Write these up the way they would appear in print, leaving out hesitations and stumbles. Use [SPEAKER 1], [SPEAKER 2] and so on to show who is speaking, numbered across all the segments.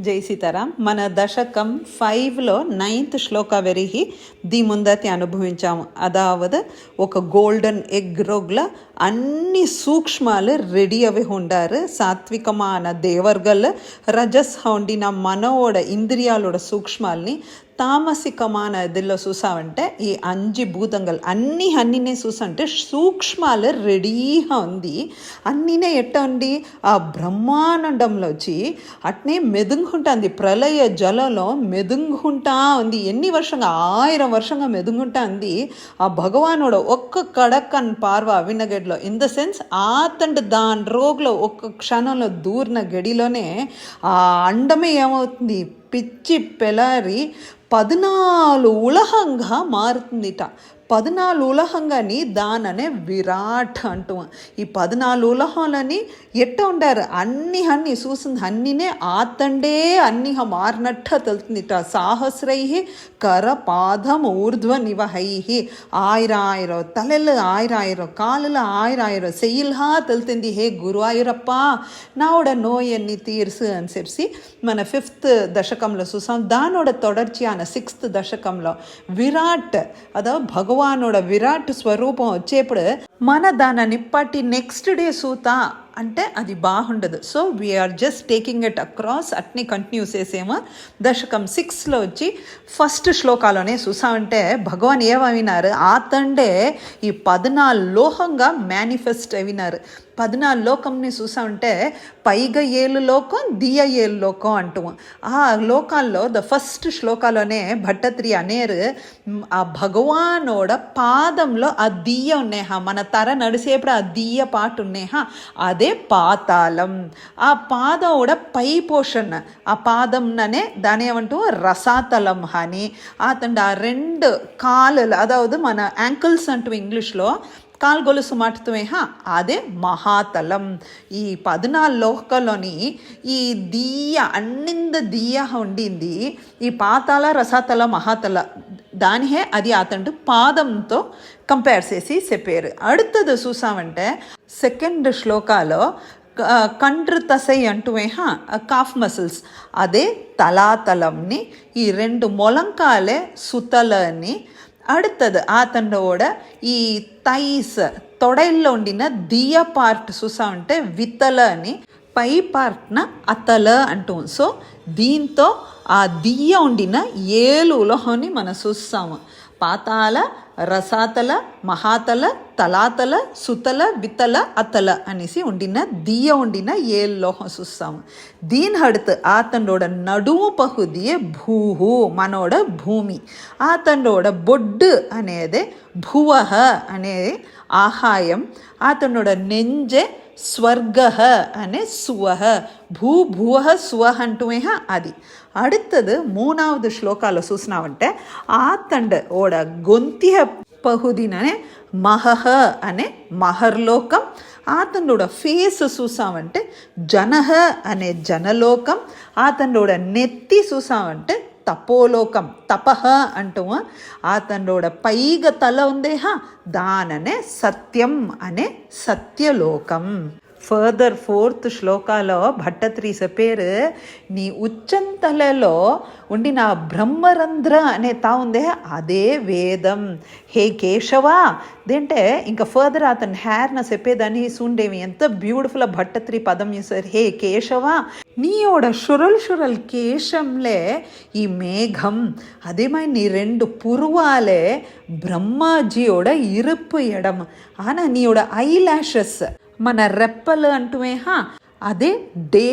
[SPEAKER 1] జై సీతారాం. మన దశకం 5లో 9th శ్లోక వరకు ది ముందతి అనుభవించాము. అదావదు ఒక గోల్డెన్ ఎగ్ రోగ్ల అన్ని సూక్ష్మాలు రెడీ అవి ఉండారు. సాత్వికமான தேவர்கள் ரஜஸ் ఉండిన మనోడ ఇంద్రియాలోட సూక్ష్మాల్ని తామసికమాన ఇదిలో చూసామంటే ఈ 5 భూతంగల్ అన్నినే చూసంటే సూక్ష్మాలు రెడీగా ఉంది. అన్నినే ఎట్ట ఉంది ఆ బ్రహ్మాండంలో వచ్చి అట్నే మెదుంగుంటుంది. ప్రళయ జలలో మెదుంగుంటా ఉంది. ఎన్ని వర్షంగా 1000 వర్షంగా మెదుంగుంటా ఉంది. ఆ భగవానుడు ఒక్క కడక్కన్ పార్వ వినగడిలో ఇన్ ద సెన్స్ ఆతండి దాని రోగ్లో ఒక్క క్షణంలో దూరిన గడిలోనే ఆ అండమే ఏమవుతుంది పిచ్చి పెలారి 14 ఉలహంగా మారుతుందిట. 14 ఉలహంగాని దాననే విరాట్ అంటూ ఈ 14 ఉలహాలని ఎట్ట ఉండారు అన్ని చూసింది అన్నినే ఆతండే అన్నిహ మారినట్ట తెలుతుందిట. సాహస్రై కర పాదం ఊర్ధ్వ నివహై 1000 తలలు 1000 కాలులు 1000 సెయ్యిల్హా తెలుతుంది. హే గురువాయూరప్ప నావోட నోయన్ని తీర్సు అని చెప్పి మన 5th దశకంలో చూసాం. దానోட తొడర్చియాన 6th దశకంలో విరాట్ అదో భగవానుడ విరాట్ స్వరూపం వచ్చేప్పుడు మన దాన్ని పట్టి నెక్స్ట్ డే సూతా అంటే అది బాగుండదు. So we are just taking it across అట్ని కంటిన్యూ చేసేమో. దశకం 6లో వచ్చి ఫస్ట్ శ్లోకాలోనే చూసామంటే భగవాన్ ఏమవినారు ఆతండే ఈ 14 లోహంగా మేనిఫెస్ట్ అయినారు. 14 లోకంని చూసామంటే పైగా 7 లోకం దియ 7 లోకం అంటూ ఆ లోకాల్లో ద ఫస్ట్ శ్లోకాలోనే భట్టత్రి అనేరు ఆ భగవానోడ పాదంలో ఆ దియ్య ఉన్నేహ మన తర నడిసేప్పుడు ఆ దియ్య పాటు ఉన్నేహ అదే పాతాళం. ఆ పాదోడ పై పోర్షన్ ఆ పాదంననే దాని ఏమంటూ రసాతలం అని అతండి ఆ 2 కాలులు అదావదు మన యాంకిల్స్ అంటూ ఇంగ్లీష్లో కాలు గొలుసు మాటుతుమే అదే మహాతలం. ఈ 14 లోకలోని ఈ దియ్య అన్నింద దియ్య ఉండింది. ఈ పాతాల రసాతల మహాతల దానిహే అది అతండు పాదంతో కంపేర్ చేసి చెప్పారు. அடுத்தது చూసామంటే 2nd శ్లోకాలో కండ్రు తసై అంటూమే కాఫ్ మసిల్స్ అదే తలాతలంని ఈ 2 మొలంకాలే సుతలని. அடுத்தது ஆத்தண்டோட ఈ థైస్ తొడైల్లో ఉండిన దియ పార్ట్ చూసామంటే వితల అని పై పార్ట్న అతల అంటాం. సో దీంతో ఆ దియ్య ఉండిన 7 ఉలహని మనం చూస్తాము. పాతాల రసాతల మహాతల తలాతల సుతల వితల అతల అనేసి ఉండిన దియ్య ఉండిన 7 లోహం చూస్తాము. దీని அடுத்து ஆத்தண்டோட నడుము పహుదియే భూహు మనోడ భూమి. ఆతండోడ బొడ్డు అనేది భువహ అనేది ఆహాయం. ఆతండోడ నెంజె స్వర్గ అనే సువహ భూభువ సువహ అంటూమే అది. அடுத்தது 3வது శ్లోకాలో చూసినామంటే ఆతండ ఓడ గొంతియ పహుదిననే మహహ అనే మహర్లోకం. ఆతండోడ ఫేస్ చూసామంటే జనహ అనే జనలోకం. ఆతండోడ నెత్తి చూసామంటే తపోలోకం తపహ అంటూ ఆతండోడ పైగ తల ఉందేహ దాననే సత్యం అనే సత్యలోకం. ఫర్దర్ 4th శ్లోకాలో భట్టత్రి చెప్పారు నీ ఉచ్చంతలలో ఉండిన బ్రహ్మరంధ్ర అనే తా ఉందే అదే వేదం. హే కేశవా దేంటే ఇంకా ఫర్దర్ అతని హెయిర్న చెప్పేదాన్ని సూండేవి ఎంత బ్యూటిఫుల్ భట్టత్రి పదం చేశారు. హే కేశవా నీయోడ షురల్ కేశంలే ఈ మేఘం அதேமாதிரி நீ 2 புருவாலே பிரம்மாஜியோட இருப்பு இடம். ஆனால் நீயோட ஐலாஷஸ் మన రెప్పలు అంటూమే అదే డే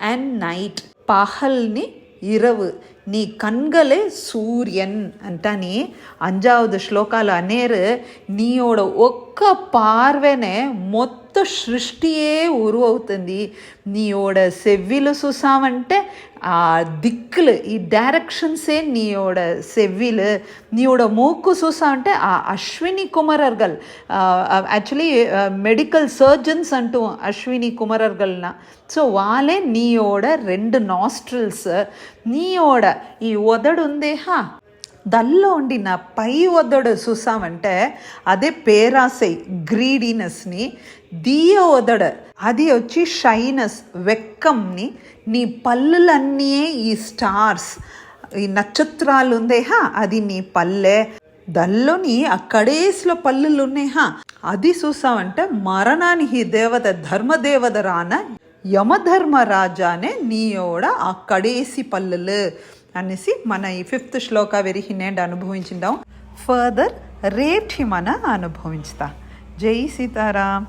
[SPEAKER 1] అండ్ నైట్ పహల్ని ఇరవు. నీ కண்களே సూర్యన్ అంటని 5வது శ్లోకాలు అనేరు నీయోడ ఒక్క పార్వెనే మొత్తం సృష్టియే ఉరువవుతుంది. నీయోడ సెవ్విలు చూసామంటే ఆ దిక్కులు ఈ డైరెక్షన్సే నీయోడ సెవ్విలు. నీయోడ మూక్కు చూసామంటే ఆ అశ్విని కుమారర్గల్ యాక్చువల్లీ మెడికల్ సర్జన్స్ అంటూ అశ్విని కుమారర్గల్న. సో వాళ్ళే నీయోడ 2 నాస్ట్రిల్స్. నీయోడ ఈ ఉదడు ఉందేహా దల్లో ఉండిన పై ఒద్దడు చూసామంటే అదే పేరాసై గ్రీడీనెస్ని, దీయ ఒదడ అది వచ్చి షైనస్ వెక్కంని, నీ పళ్ళులన్నీ ఈ స్టార్స్ ఈ నక్షత్రాలు ఉందేహా అది నీ పల్లె, దల్లోని అక్కడేస్లో పళ్ళులు ఉన్నాయిహా అది చూసామంటే మరణానికి దేవత ధర్మదేవత రాన యమధర్మరాజానే నీయోడ అక్కడేసి పళ్ళులు అనేసి మన ఈ 5th శ్లోక వెరిహినేండ్ అనుభవించిందాం. ఫర్దర్ రేపు మన అనుభవించుతా. జై సీతారాం.